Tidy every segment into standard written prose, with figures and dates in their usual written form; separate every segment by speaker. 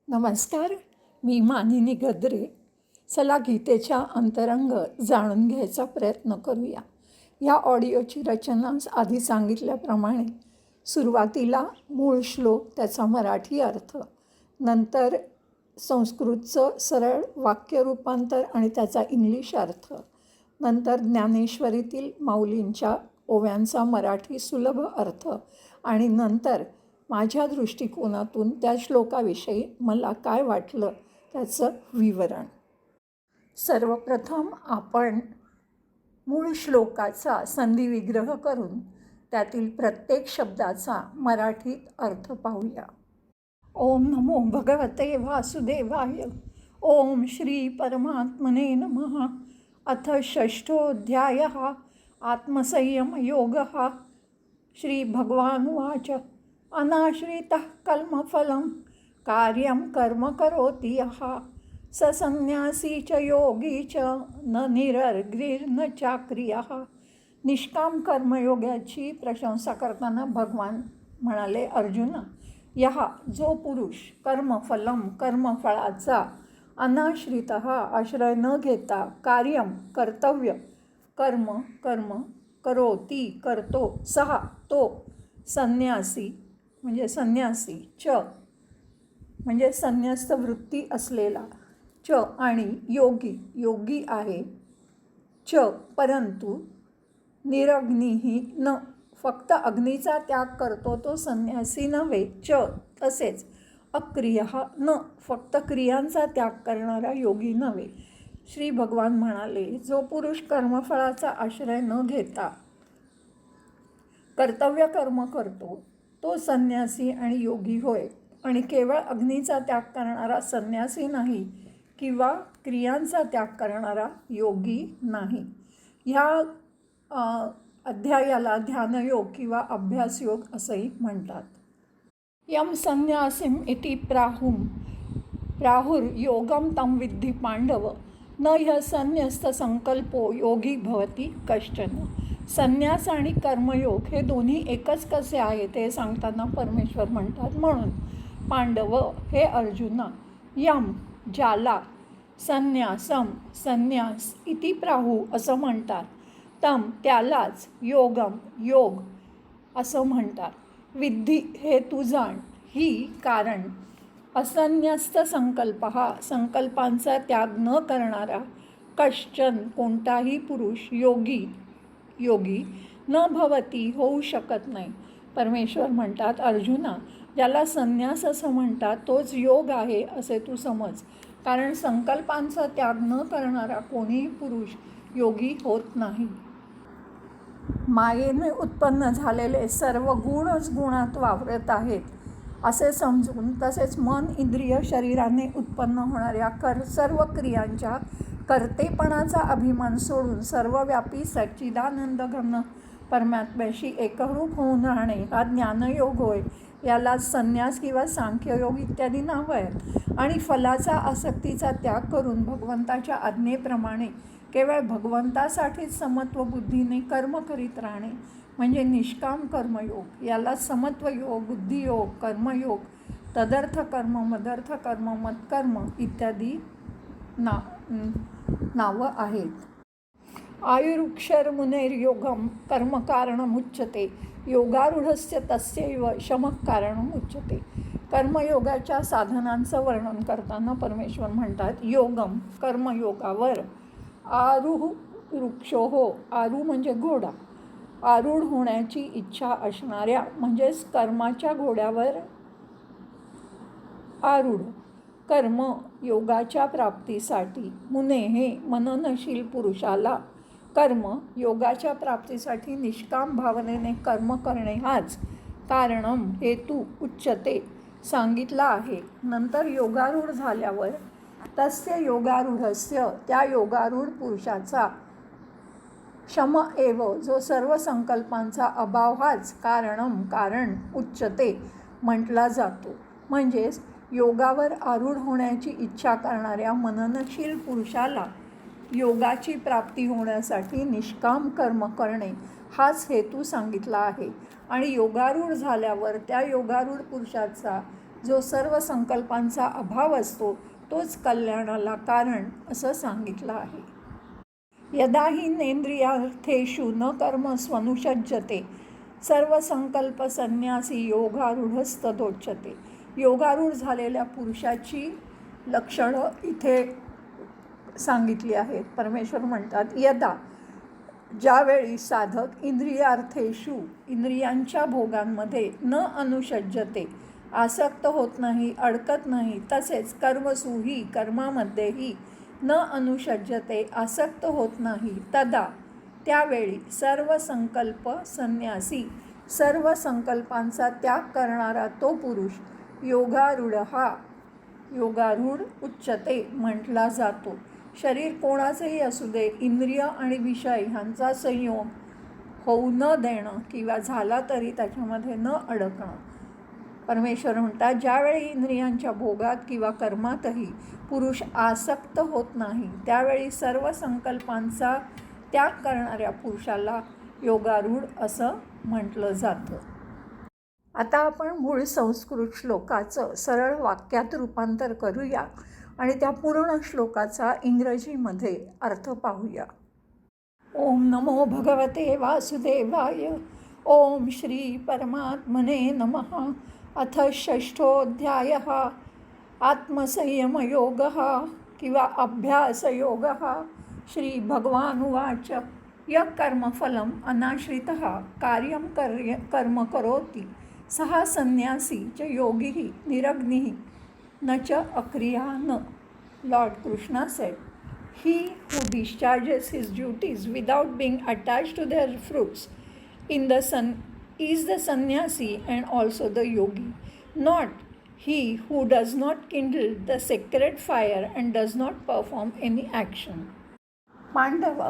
Speaker 1: नमस्कार, मी मानिनी गद्रे. चला गीतेच्या अंतरंग जाणून घ्यायचा प्रयत्न करूया. या ऑडिओची रचना आधी सांगितल्याप्रमाणे सुरुवातीला मूळ श्लोक, त्याचा मराठी अर्थ, नंतर संस्कृतचं सरळ वाक्य रूपांतर आणि त्याचा इंग्लिश अर्थ, नंतर ज्ञानेश्वरीतील माऊलींच्या ओव्यांचा मराठी सुलभ अर्थ आणि नंतर माझ्या दृष्टिकोनातून त्या श्लोकाविषयी मला काय वाटलं त्याचं विवरण. सर्वप्रथम आपण मूळ श्लोकाचा संधिविग्रह करून त्यातील प्रत्येक शब्दाचा मराठीत अर्थ पाहूया. ओम नमो भगवते वासुदेवाय. ओम श्री परमात्मने नमः. अथ षष्ठोऽध्यायः आत्मसंयमयोगः. श्री भगवानुवाच अनाश्रितः कर्मफलं कार्यं कर्म करोति यः स संन्यासी च योगी च न निरर्ग्रीर्न चाक्रियः. निष्काम कर्मयोगाची प्रशंसा करताना भगवान म्हणाले, अर्जुन, यहा जो पुरुष कर्मफलम कर्मफळाचा अनाश्रित आश्रय न घेता कार्यम कर्तव्य कर्म करोती करतो सहा तो संन्यासी म्हणजे संन्यासी च म्हणजे संन्यस्त वृत्ती असलेला च आणि योगी आहे च परंतु निरग्निही न फक्त अग्नीचा त्याग करतो तो संन्यासी नव्हे च तसेच अक्रिय न फक्त क्रियांचा त्याग करणारा योगी नव्हे. श्री भगवान म्हणाले, जो पुरुष कर्मफळाचा आश्रय न घेता कर्तव्य कर्म करतो तो संन्यासी आणि योगी होय, आणि केवळ अग्नीचा त्याग करणारा संन्यासी नाही किंवा क्रियांचा त्याग करणारा योगी नाही. ह्या अध्यायाला ध्यानयोग किंवा अभ्यासयोग असंही म्हणतात. यम संन्यासीम इति प्राहुर्योगम तम विद्धि पांडव न ह्य संन्यस्त संकल्पो योगी भवती कश्चन. संन्यास आणि कर्मयोग हे दोन्ही एकच कसे आहे ते सांगताना परमेश्वर म्हणतात, म्हणून पांडव हे अर्जुना, यम ज्याला संन्यास इति प्राहु असं म्हणतात, तम त्यालाच योग असं म्हणतात, विद्धी हे तू जाण, ही कारण असंन्यस्त संकल्प हा संकल्पांचा त्याग न करणारा कश्चन कोणताही पुरुष योगी न भवती होऊ शकत नाही. परमेश्वर म्हणतात, अर्जुना, ज्याला संन्यास असं म्हणतात तोच योग आहे असे तू समज, कारण संकल्पांचा त्याग न करणारा कोणीही पुरुष योगी होत नाही. मायेने उत्पन्न झालेले सर्व गुणच गुणात वावरत आहेत असे समजून, तसेच मन इंद्रिय शरीराने उत्पन्न होणाऱ्या सर्व क्रियांच्या कर्तेपणाचा अभिमान सोडून सर्वव्यापी सच्चिदानंद घन परमात्म्याशी एकरूप होऊन राहणे हा ज्ञानयोग होय. याला संन्यास किंवा सांख्ययोग इत्यादी नावं आहेत. आणि फलाचा आसक्तीचा त्याग करून भगवंताच्या आज्ञेप्रमाणे केवळ भगवंतासाठीच समत्व बुद्धीने कर्म करीत राहणे म्हणजे निष्काम कर्मयोग. याला समत्वयोग, बुद्धियोग, कर्मयोग, तदर्थ कर्म, मदर्थ कर्म, मत्कर्म इत्यादी नावं आहेत. आयुरुक्षरमुनेर्योगम कर्मकारणमुच्यते योगारूढस्य तस्यैव शमः कारणमुच्यते. कर्मयोगाच्या साधनांचं वर्णन करताना परमेश्वर म्हणतात, योगम कर्मयोगावर, आरुह आरू म्हणजे घोडा, आरूढ होण्याची इच्छा असणाऱ्या म्हणजेच कर्माच्या घोड्यावर आरूढ कर्म योगाच्या प्राप्तीसाठी, मुने हे मननशील पुरुषाला कर्म योगाच्या प्राप्तीसाठी निष्काम भावनेने कर्म करणे हाच कारणम हेतू उच्चते सांगितला आहे. नंतर योगारूढ झाल्यावर तस्य योगारूढस्य त्या योगारूढ पुरुषाचा शम एव जो सर्व संकल्पांचा अभाव हाच कारण उच्चते म्हटला जातो. म्हणजेच योगावर आरूढ होण्याची इच्छा करणाऱ्या मननशील पुरुषाला योगाची प्राप्ती होण्यासाठी निष्काम कर्म करणे हाच हेतू सांगितला आहे. आणि योगारूढ झाल्यावर त्या योगारूढ पुरुषाचा जो सर्व संकल्पांचा अभाव असतो तोच कल्याणाला कारण असं सांगितलं आहे. यदा हि नेंद्रियार्थेषु न कर्म स्वनुषज्जते सर्व संकल्प संन्यासी योगारूढस्तदोच्यते. योगारूढ झालेल्या पुरुषाची लक्षणं इथे सांगितली आहेत. परमेश्वर म्हणतात, यदा ज्यावेळी साधक इंद्रियार्थेषु इंद्रियांच्या भोगांमध्ये न अनुषज्जते आसक्त होत नाही, अडकत नाही, तसेच कर्मसूही कर्मामध्येही न अनुषज्जते आसक्त होत नाही, तदा त्यावेळी सर्व संकल्प संन्यासी सर्व संकल्पांचा त्याग करणारा तो पुरुष योगारूढ उच्चते म्हटला जातो. शरीर कोणाचंही असू दे, इंद्रिय आणि विषय ह्यांचा संयोग होऊ न देणं किंवा झाला तरी त्याच्यामध्ये न अडकणं. परमेश्वर म्हणतात, ज्यावेळी इंद्रियांच्या भोगात किंवा कर्मातही पुरुष आसक्त होत नाही त्यावेळी सर्व संकल्पांचा त्याग करणाऱ्या पुरुषाला योगारूढ असं म्हटलं जातं. आता आपण मूळ संस्कृत श्लोकाचं सरळ वाक्यात रूपांतर करूया आणि त्या पूर्ण श्लोकाचा इंग्रजीमध्ये अर्थ पाहूया. ओम नमो भगवते वासुदेवाय. ओम श्री परमात्मने नमः. अथ षष्ठोऽध्यायः आत्मसंयमयोगः किंवा अभ्यासयोगः. श्री भगवानुवाच, यः कर्मफलम् अनाश्रितः कार्यं कर्म करोति सः संन्यासी च योगी निरग्निः न च अक्रियान्. Lord Krishna said, he who discharges his duties without being attached to their fruits is the sannyasi and also the yogi, not he who does not kindle the sacred fire and does not perform any action. Pandava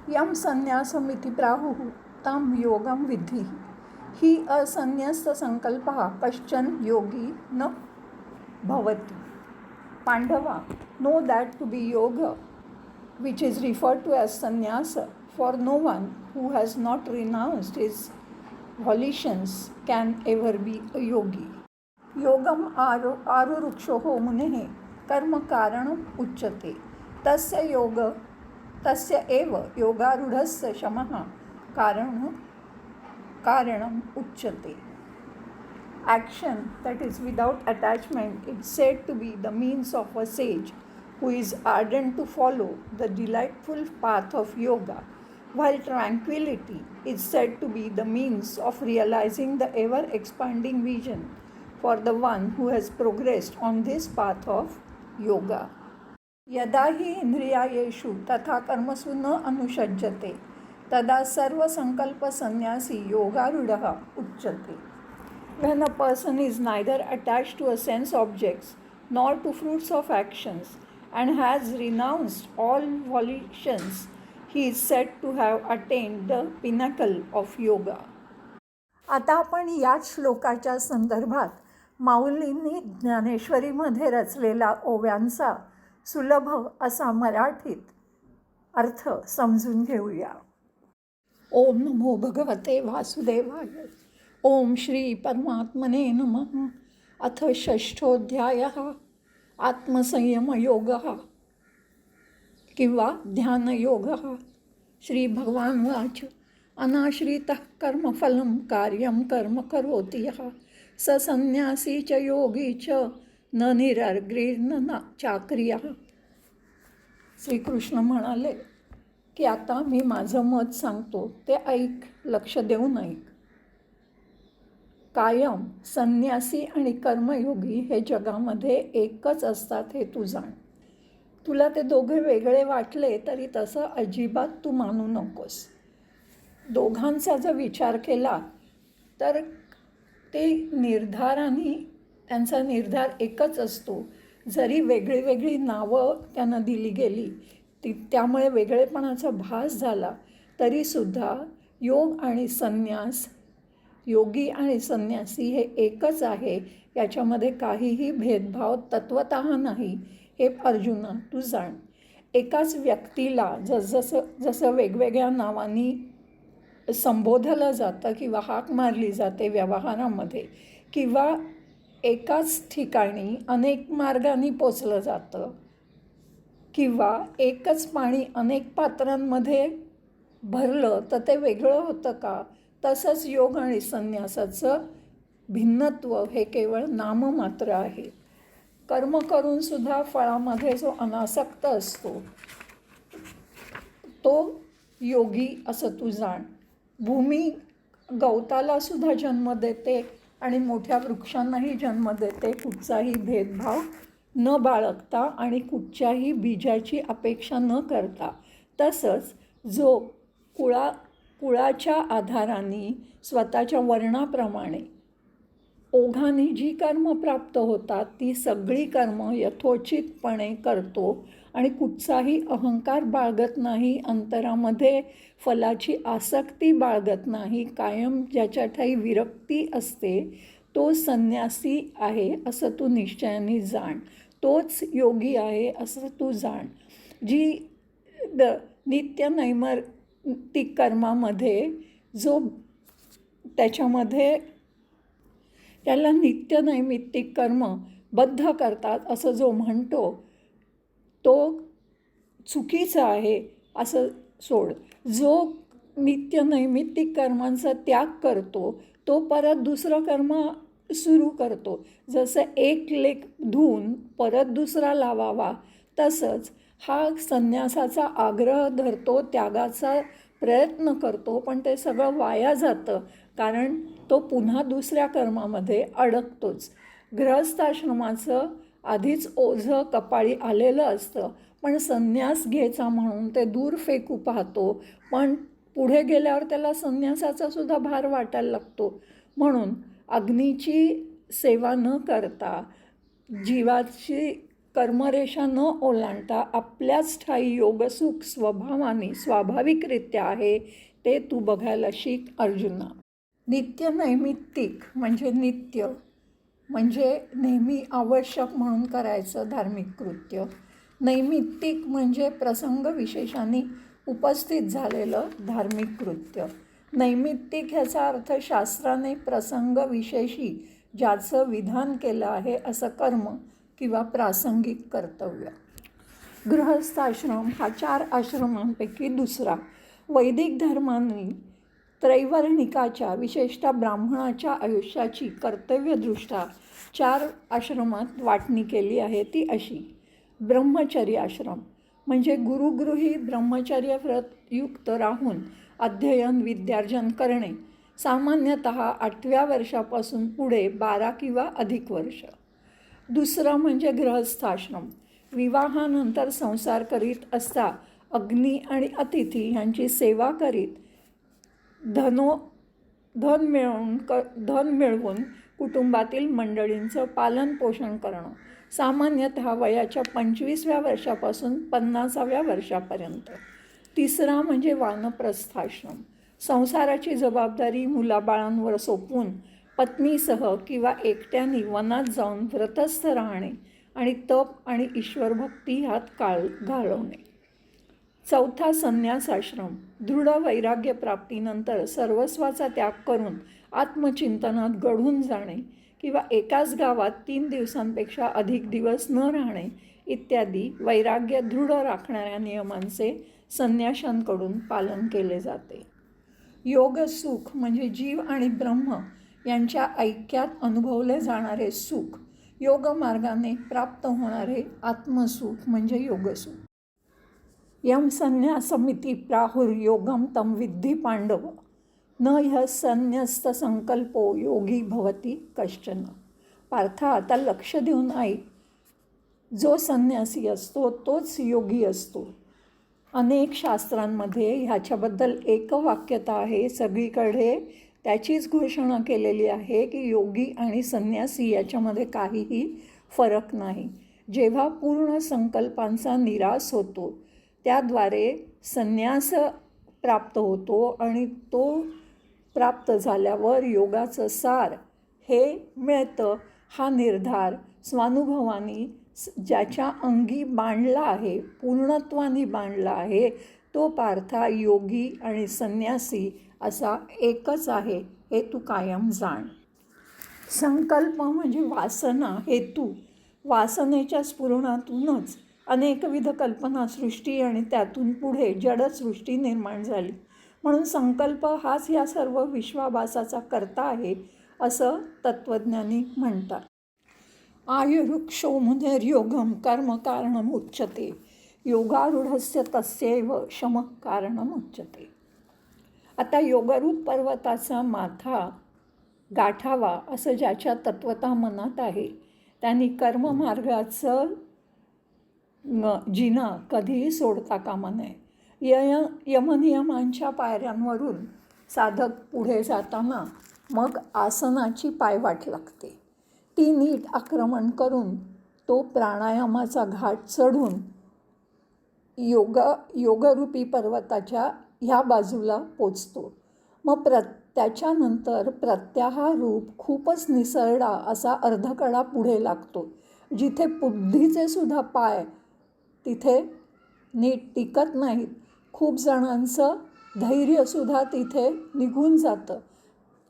Speaker 1: यम संन्यासमिति प्राहुः तं योगं विद्धि. हि असन्न्यस्त संकल्पः कश्चन योगी न भवति. Pandava, know that to be yoga, which is referred to as sannyasa, for no one who has not renounced his volitions can ever be a yogi. Yogam आरुरुक्षोः मुनेः कर्म कारणम् उच्यते. तस्य एव योगारूढस्य शमः कारणम् उच्यते. Action that is without attachment is said to be the means of a sage who is ardent to follow the delightful path of yoga, while tranquility is said to be the means of realizing the ever-expanding vision for the one who has progressed on this path of yoga. यदा हि इंद्रियायेषु तथा कर्मसु न अनुषज्जते तदा सर्व संकल्प संन्यासी योगारूढः उच्यते. When a person is neither attached to a sense objects nor to fruits of actions and has renounced all volitions, he is said to have attained the pinnacle of yoga. आता आपण याच श्लोकाच्या संदर्भात माऊलींनी ज्ञानेश्वरीमध्ये रचलेला ओव्यांचा सुलभ असा मराठीत अर्थ समजून घेऊया. ओम नमो भगवते वासुदेवाय. ओम श्री परमात्मने नमः. अथ षष्ठोऽध्यायः आत्मसंयमयोगः किंवा ध्यानयोगः. श्री भगवानुवाच, अनाश्रितः कर्मफलं कार्यं कर्म करोति यः स संन्यासी च योगी च न निरग्निर्न चाक्रियः. श्रीकृष्ण म्हणाले की आता मी माझं मत सांगतो, ते ऐक, लक्ष देऊन ऐक. कायम संन्यासी आणि कर्मयोगी हे जगामध्ये एकच असतात हे तू जाण. तुला ते दोघे वेगळे वाटले तरी तसं अजिबात तू मानू नकोस. दोघांचा जर विचार केला तर ते निर्धाराने त्यांचा निर्धार एकच असतो. जरी वेगळी वेगळी नावं त्यांना दिली गेली त्यामुळे वेगळेपणाचा भास झाला तरीसुद्धा योग आणि संन्यास, योगी आणि संन्यासी हे एकच आहे. याच्यामध्ये काहीही भेदभाव तत्वतः नाही हे अर्जुना तू जाण. एकाच व्यक्तीला जसं वेगवेगळ्या नावांनी संबोधलं जातं किंवा हाक मारली जाते व्यवहारामध्ये किंवा एकाच ठिकाणी अनेक मार्गांनी पोचलं जातं किंवा एकच पाणी अनेक पात्रांमध्ये भरलं तर ते वेगळं होतं का? तसंच योग आणि संन्यासाचं भिन्नत्व हे केवळ नाममात्र आहे. कर्म करूनसुद्धा फळामध्ये जो अनासक्त असतो तो योगी असं तू जाण. भूमी गवतालासुद्धा जन्म देते आणि मोठ्या वृक्षांनाही जन्म देते, कुठचाही भेदभाव न बाळगता आणि कुठच्याही बीजाची अपेक्षा न करता. तसंच जो कुळाच्या आधाराने स्वतःच्या वर्णाप्रमाणे ओघाने जी कर्म प्राप्त होतात ती सगळी कर्म यथोचितपणे करतो आणि कुठचाही अहंकार बाळगत नाही, अंतरामध्ये फलाची आसक्ती बाळगत नाही, कायम ज्याच्या ठाई विरक्ती असते तो संन्यासी आहे असं तू निश्चयाने जाण. तोच योगी आहे असं तू जाण. जी नित्य नैमित्तिक कर्मामध्ये जो त्याच्यामध्ये त्याला नित्य नैमित्तिक कर्म बद्ध करतात असं जो म्हणतो तो चुकीचा आहे असं सोड. जो नित्य नैमित्तिक कर्मांचा त्याग करतो तो परत दुसरं कर्म सुरू करतो. जसं एक लेप धुवून परत दुसरा लावावा तसंच हा संन्यासाचा आग्रह धरतो, त्यागाचा प्रयत्न करतो, पण ते सगळं वाया जातं कारण तो पुन्हा दुसऱ्या कर्मामध्ये अडकतोच. गृहस्थाश्रमाचं आधीच ओझं कपाळी आलेलं असतं, पण संन्यास घ्यायचा म्हणून ते दूर फेकू पाहतो, पण पुढे गेल्यावर त्याला संन्यासाचा सुद्धा भार वाटायला लागतो. म्हणून अग्नीची सेवा न करता, जीवाची कर्मरेषा न ओलांडता आपल्याच ठाई योगसुख स्वभावाने स्वाभाविकरित्या आहे ते तू बघायला शिक अर्जुना. नित्य नैमित्तिक म्हणजे नित्य म्हणजे नेहमी आवश्यक म्हणून करायचं धार्मिक कृत्य. नैमित्तिक म्हणजे प्रसंग विशेषाने उपस्थित झालेलं धार्मिक कृत्य. नैमित्तिक ह्याचा अर्थ शास्त्राने प्रसंग विशेषी ज्याचं विधान केलं आहे असं कर्म किंवा प्रासंगिक कर्तव्य. गृहस्थाश्रम हा 4 आश्रमांपैकी दुसरा. वैदिक धर्मांनी त्रैवर्णिकाच्या विशेषतः ब्राह्मणाच्या आयुष्याची कर्तव्यदृष्ट्या 4 आश्रमात वाटणी केली आहे. ती अशी. ब्रह्मचर्य आश्रम म्हणजे गुरुगृही ब्रह्मचर्य व्रतयुक्त राहून अध्ययन विद्यार्जन करणे, सामान्यतः 8व्या वर्षापासून पुढे 12 किंवा अधिक वर्ष. दुसरं म्हणजे गृहस्थाश्रम. विवाहानंतर संसार करीत असता अग्नी आणि अतिथी यांची सेवा करीत धन मिळवून कुटुंबातील मंडळींचं पालनपोषण करणं, सामान्यतः वयाच्या 25व्या वर्षापासून 50व्या वर्षापर्यंत. तिसरा म्हणजे वानप्रस्थाश्रम. संसाराची जबाबदारी मुलाबाळांवर सोपवून पत्नीसह किंवा एकट्याने वनात जाऊन व्रतस्थ राहणे आणि तप आणि ईश्वरभक्ती ह्यात काळ घालवणे. चौथा संन्यासाश्रम. दृढ वैराग्य प्राप्तीनंतर सर्वस्वाचा त्याग करून आत्मचिंतनात गढून जाणे किंवा एकाच गावात 3 दिवसांपेक्षा अधिक दिवस न राहणे इत्यादी वैराग्य दृढ राखणाऱ्या नियमांचे संन्याशांकडून पालन केले जाते. योगसुख म्हणजे जीव आणि ब्रह्म यांच्या ऐक्यात अनुभवले जाणारे सुख. योगमार्गाने प्राप्त होणारे आत्मसुख म्हणजे योगसुख. यम संन्यासमिति प्राहुर्योगम तम विद्धि पांडव न ह्य संन्यस्त संकल्पो योगी भवती कश्चन. पार्था, आता लक्ष देऊन ऐक. जो संन्यासी असतो तोच योगी असतो. अनेक शास्त्रांमध्ये ह्याच्याबद्दल एकवाक्यता आहे. सगळीकडे त्याचीच घोषणा केलेली आहे की योगी आणि संन्यासी याच्यामध्ये काहीही फरक नाही. जेव्हा पूर्ण संकल्पांचा निराश होतो त्याद्वारे संन्यास प्राप्त होतो आणि तो प्राप्त झाल्यावर योगाचं सार हे मिळतं. हा निर्धार स्वानुभवाने ज्याच्या अंगी बांधला आहे, पूर्णत्वाने बांधला आहे, तो पार्था योगी आणि संन्यासी असा एकच आहे हे तू कायम जाण. संकल्प म्हणजे वासना, हेतू. वासनेच्या स्फुरणातूनच अनेकविध कल्पनासृष्टी आणि त्यातून पुढे जडसृष्टी निर्माण झाली. म्हणून संकल्प हाच या सर्व विश्वाभासाचा कर्ता आहे असं तत्त्वज्ञानी म्हणतात. आयुरुक्षो मुनेर्योगम कर्म कारणमुच्यते, योगारूढस्य तस्यैव शमः कारणमुच्यते. आता योगरूप पर्वताचा माथा गाठावा असं ज्याच्या तत्वता मनात आहे त्यांनी कर्ममार्गाचं जिना कधीही सोडता कामा नये. यमनियमांच्या पायऱ्यांवरून साधक पुढे जाताना मग आसनाची पायवाट लागते. ती नीट आक्रमण करून तो प्राणायामाचा घाट चढून योगरूपी पर्वताच्या ह्या बाजूला पोचतो. मग त्याच्यानंतर प्रत्याहार रूप खूपच निसरडा असा अर्धकडा पुढे लागतो, जिथे बुद्धीचे सुद्धा पाय तिथे नीट टिकत नाहीत. खूप जणांचं धैर्यसुद्धा तिथे निघून जातं.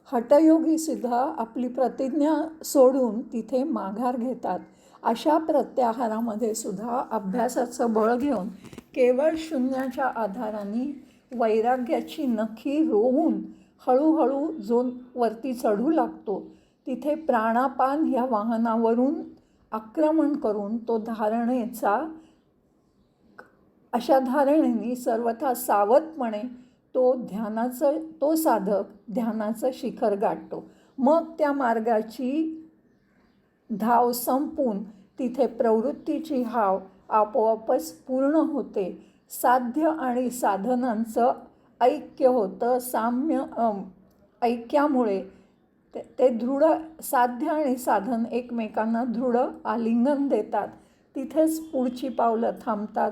Speaker 1: हठयोगीसुद्धा आपली प्रतिज्ञा सोडून तिथे माघार घेतात. अशा प्रत्याहारामध्ये सुद्धा अभ्यासाचं बळ घेऊन केवळ शून्याच्या आधाराने वैराग्याची नखी रोवून हळूहळू जो वरती चढू लागतो तिथे प्राणापान ह्या वाहनावरून आक्रमण करून तो धारणेचा अशा धारणेने सर्वथा सावधपणे तो साधक ध्यानाचं शिखर गाठतो. मग त्या मार्गाची धाव संपून तिथे प्रवृत्तीची हाव आपोआपच पूर्ण होते. साध्य आणि साधनांचं ऐक्य होतं. ऐक्यामुळे ते दृढ साध्य आणि साधन एकमेकांना दृढ आलिंगन देतात. तिथेच पुढची पावलं थांबतात.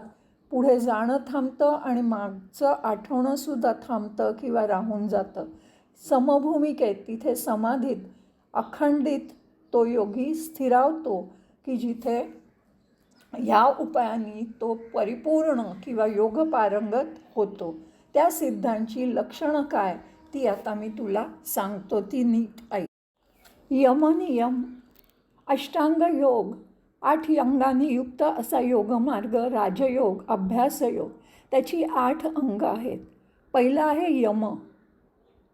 Speaker 1: पुढे जाणं थांबतं आणि मागचं आठवणंसुद्धा थांबतं किंवा राहून जातं. समभूमिकेत तिथे समाधीत अखंडित तो योगी स्थिरावतो की जिथे या उपायांनी तो परिपूर्ण किंवा योग पारंगत होतो. त्या सिद्धांची लक्षणं काय ती आता मी तुला सांगतो, ती नीट ऐक. यमनियम, अष्टांग योग, 8 अंगांनी युक्त असा योगमार्ग राजयोग, अभ्यासयोग. त्याची 8 अंग आहेत. पहिलं आहे यम.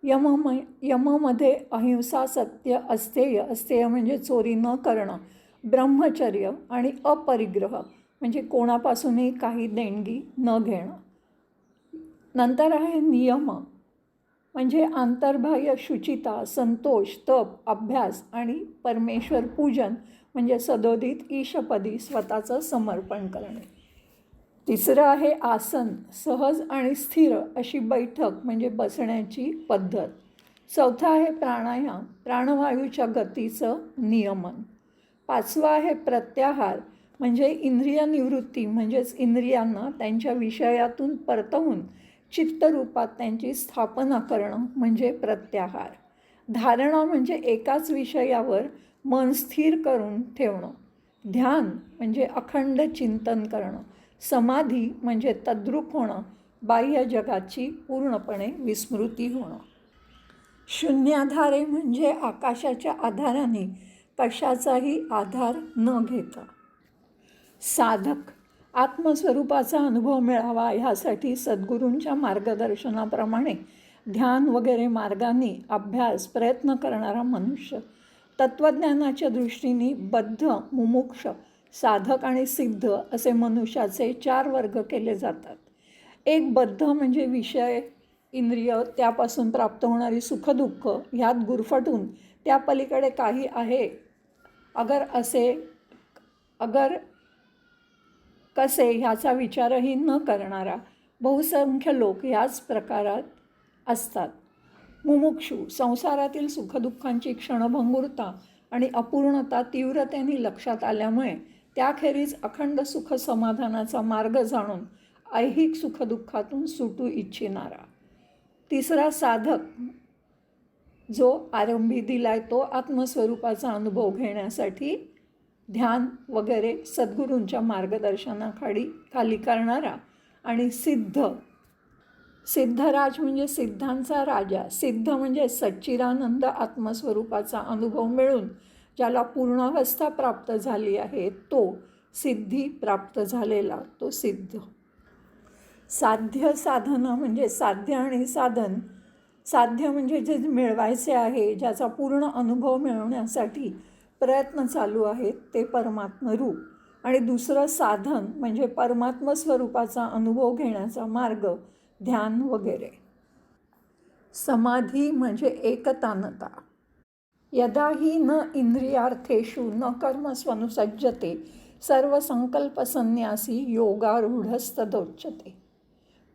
Speaker 1: यममध्ये अहिंसा, सत्य, अस्तेय म्हणजे चोरी न करणं, ब्रह्मचर्य आणि अपरिग्रह म्हणजे कोणापासूनही काही देणगी न घेणं. नंतर आहे नियम म्हणजे अंतर्बाह्य शुचिता, संतोष, तप, अभ्यास आणि परमेश्वर पूजन म्हणजे सदोदित ईशपदी स्वतःचं समर्पण करणे. तिसरं आहे आसन, सहज आणि स्थिर अशी बैठक म्हणजे बसण्याची पद्धत. चौथं आहे प्राणायाम, प्राणवायूच्या गतीचं नियमन. 5वं आहे प्रत्याहार म्हणजे इंद्रिय निवृत्ती म्हणजेच इंद्रियांना त्यांच्या विषयातून परतवून चित्तरूपात त्यांची स्थापना करणं म्हणजे प्रत्याहार. धारणा म्हणजे एकाच विषयावर मन स्थिर करून ठेवणं. ध्यान म्हणजे अखंड चिंतन करणं. समाधी म्हणजे तद्रूप होणं, बाह्य जगाची पूर्णपणे विस्मृती होणं. शून्याधारे म्हणजे आकाशाच्या आधाराने कशाचाही आधार न घेता. साधक आत्मस्वरूपाचा अनुभव मिळावा ह्यासाठी सद्गुरूंच्या मार्गदर्शनाप्रमाणे ध्यान वगैरे मार्गाने अभ्यास प्रयत्न करणारा मनुष्य. तत्त्वज्ञानाच्या दृष्टीने बद्ध, मुमुक्ष, साधक आणि सिद्ध असे मनुष्याचे 4 वर्ग केले जातात. एक बद्ध म्हणजे विषय, इंद्रिय, त्यापासून प्राप्त होणारी सुखदुःख ह्यात गुरफटून त्या पलीकडे काही आहे अगर कसे ह्याचा विचारही न करणारा बहुसंख्य लोक याच प्रकारात असतात. मुमुक्षू संसारातील सुखदुःखांची क्षणभंगुरता आणि अपूर्णता तीव्रतेने लक्षात आल्यामुळे त्याखेरीज अखंड सुख समाधानाचा मार्ग जाणून ऐहिक सुखदुःखातून सुटू इच्छिणारा. तिसरा साधक जो आरंभी दिलाय तो आत्मस्वरूपाचा अनुभव घेण्यासाठी ध्यान वगैरे सद्गुरूंच्या मार्गदर्शनाखाली करणारा. आणि सिद्ध सिद्धराज म्हणजे सिद्धांचा राजा. सिद्ध म्हणजे सच्चिदानंद आत्मस्वरूपाचा अनुभव मिळून ज्याला पूर्णावस्था प्राप्त झाली आहे तो सिद्धी प्राप्त झालेला, तो सिद्ध. साध्य साधना म्हणजे साध्य आणि साधन. साध्य म्हणजे जे मिळवायचे आहे, ज्याचा पूर्ण अनुभव मिळवण्यासाठी प्रयत्न चालू आहेत, ते परमात्म रूप. आणि दुसरं साधन म्हणजे परमात्म स्वरूपाचा अनुभव घेण्याचा मार्ग, ध्यान वगैरे. समाधी म्हणजे एकतानता. यदा हि न इंद्रियार्थेषु न कर्मस्वनुसज्जते सर्व संकल्प संन्यासी योगारूढस्तदोच्यते.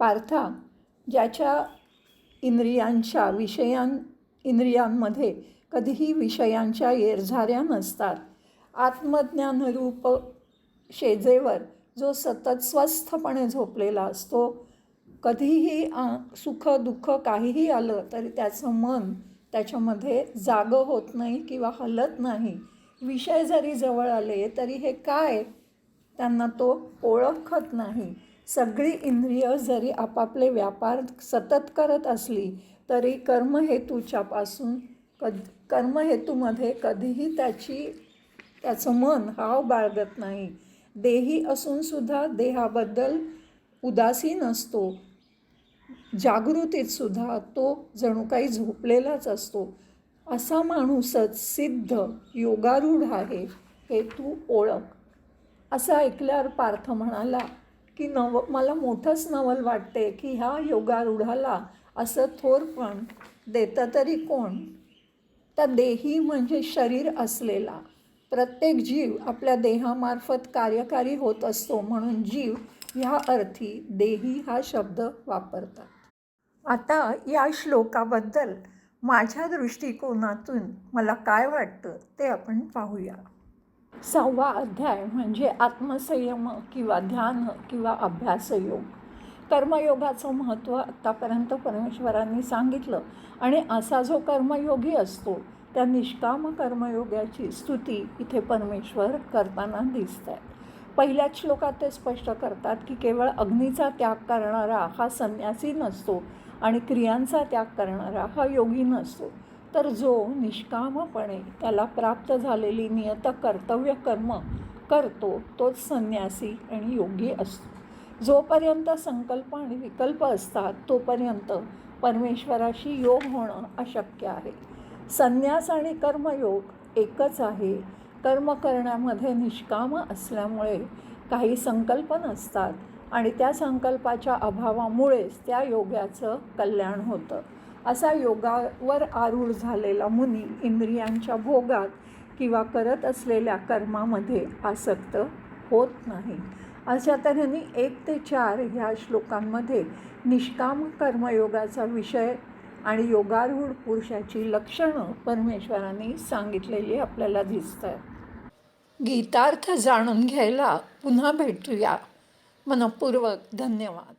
Speaker 1: पार्था, ज्याच्या इंद्रियांमध्ये कधीही विषयांच्या येरझाऱ्या नसतात, आत्मज्ञानरूप शेजेवर जो सतत स्वस्थपणे झोपलेला असतो, कधीही सुख दुःख काहीही आलं तरी त्याचं मन त्याच्यामध्ये जागं होत नाही किंवा हलत नाही. विषय जरी जवळ आले तरी हे काय त्यांना तो ओळखत नाही. सगळी इंद्रिय जरी आपापले व्यापार सतत करत असली तरी कर्महेतूमध्ये कधीही त्याचं मन हाव बाळगत नाही. देही असूनसुद्धा देहाबद्दल उदासीन असतो. जागृतीतसुद्धा तो जणू काही झोपलेलाच असतो. असा माणूसच सिद्ध योगारूढ आहे हे तू ओळख. असं ऐकल्यावर पार्थ म्हणाला की मला मोठंच नवल वाटते की ह्या योगारूढाला असं थोरपण देतं तरी कोण. त्या देही म्हणजे शरीर असलेला. प्रत्येक जीव आपल्या देहामार्फत कार्यकारी होत असतो, म्हणून जीव ह्या अर्थी देही हा शब्द वापरतात. आता या श्लोकाबद्दल माझ्या दृष्टिकोनातून मला काय वाटतं ते आपण पाहूया. 6वा अध्याय म्हणजे आत्मसंयम किंवा ध्यान किंवा अभ्यासयोग. कर्मयोगाचं महत्त्व आत्तापर्यंत परमेश्वरांनी सांगितलं आणि असा जो कर्मयोगी असतो त्या निष्काम कर्मयोगाची स्तुती इथे परमेश्वर करताना दिसत आहेत. पहिल्याच श्लोकात ते स्पष्ट करतात की केवळ अग्नीचा त्याग करणारा हा संन्यासी नसतो आणि क्रियांचा त्याग करणारा हा योगी नसतो, तर जो निष्कामपणे त्याला प्राप्त झालेली नियत कर्तव्य कर्म करतो तोच संन्यासी आणि योगी असतो. जोपर्यंत संकल्प आणि विकल्प असतात तोपर्यंत परमेश्वराशी योग होणं अशक्य आहे. संन्यास आणि कर्मयोग एकच आहे. कर्म करण्यामध्ये निष्काम असल्यामुळे काही संकल्प नसतात आणि त्या संकल्पाच्या अभावामुळेच त्या योगाचं कल्याण होतं. असा योगावर आरूढ झालेला मुनी इंद्रियांच्या भोगात किंवा करत असलेल्या कर्मामध्ये आसक्त होत नाही. अशा तऱ्हेने 1 ते 4 ह्या श्लोकांमध्ये निष्काम कर्मयोगाचा विषय आणि योगारूढ पुरुषाची लक्षणं परमेश्वरांनी सांगितलेली आपल्याला दिसत आहेत. गीतार्थ जाणून घ्यायला पुन्हा भेटूया. मनःपूर्वक धन्यवाद.